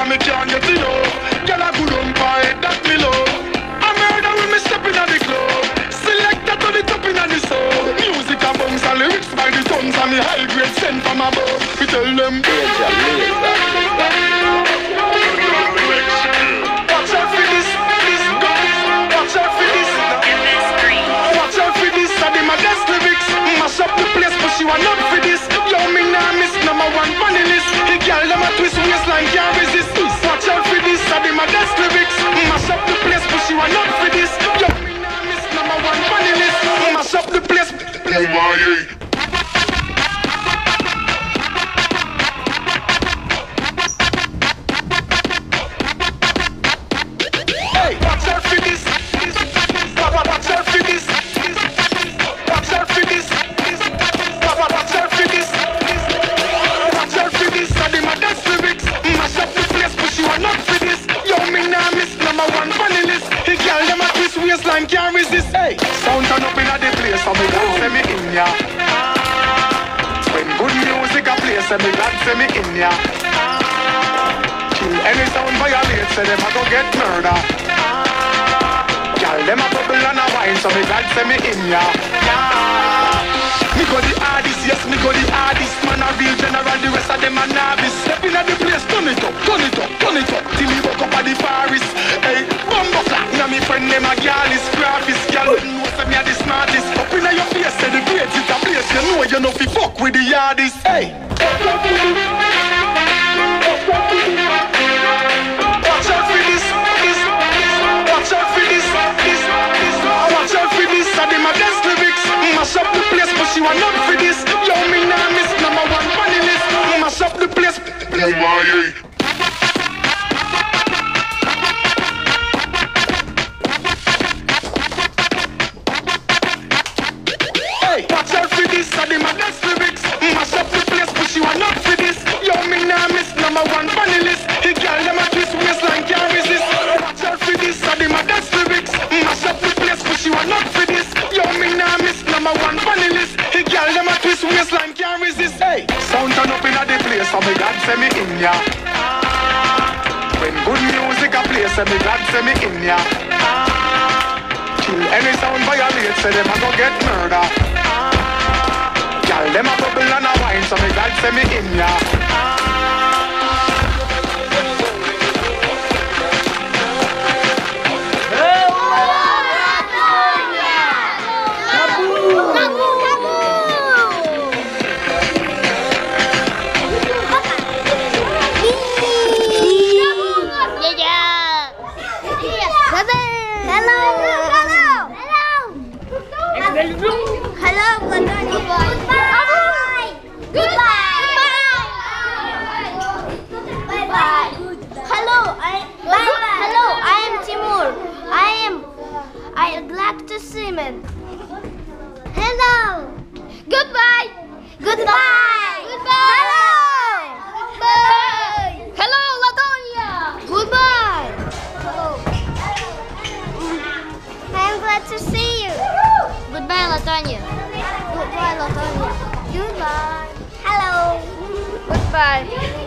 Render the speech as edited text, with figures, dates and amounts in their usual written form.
and me can't get enough. Girl a good on pie, that me love. I murder when me step in the club. Selector to the top in the soul. Music and bounce and lyrics by the tons and the high grade sent from above. We tell them watch out for this, watch out for this, watch out for this. I did my best lyrics, mash up the place, but she want up for this. Yo, me nah miss number one funny list. He girl them a twist waistline can't resist. Watch out for this, I did my best lyrics, mash up the place, but she want up for this. Yo, me nah miss number one funny list, mash up the place. Can't resist, hey. Sound turn up in a the place, so me glad say me in ya. When good music a play, so me glad say me in ya. Kill any sound violate, say them a go get murder. Girl, them a bubble and a wine, so me glad say me in ya. Me go the hardest, yes, me go the hardest. Man a real general, the rest of them a novice. Step in a the place, turn it up, turn it up, turn it up, till me woke up at the Paris. Hey, bumbo flat, now me friend them a girl is graphist. Girl, you know say me a the smartest. Up in a your face, say the great is a place. You know you know fi fuck with the hardest. Hey. Watch out for this, watch out for this, watch out for this. I did my best lyrics, mash up the place, but she want up for this. Yo, me nah miss number one funny list, mash up the place. Hey, watch out for this, I did my best lyrics, mash up the place, but she want up for this. Yo, me nah miss number one funny list. The girl them a twist waistline can't resist. Watch out for this, I did my best lyrics, mash up the place, but she want up for this. Yo, me nah miss number one funny list. The girl them a twist waistline can't resist. Hey, sound turn up in a the place, so me glad say me in ya. When good music a play, say me glad say me in ya. Kill any sound violate, say them a go get murder. Girl them a bubble and a wine, so me glad say me in ya. Hello, goodbye. Goodbye. Bye. Hello, I am Timur. I glad to see you. Hello. Goodbye. Goodbye. Goodbye. Bye. Hello, Latonya. Goodbye. Hello. I am glad to see you. Goodbye, Latonya. Goodbye, Latonya. Goodbye. Hello. Goodbye.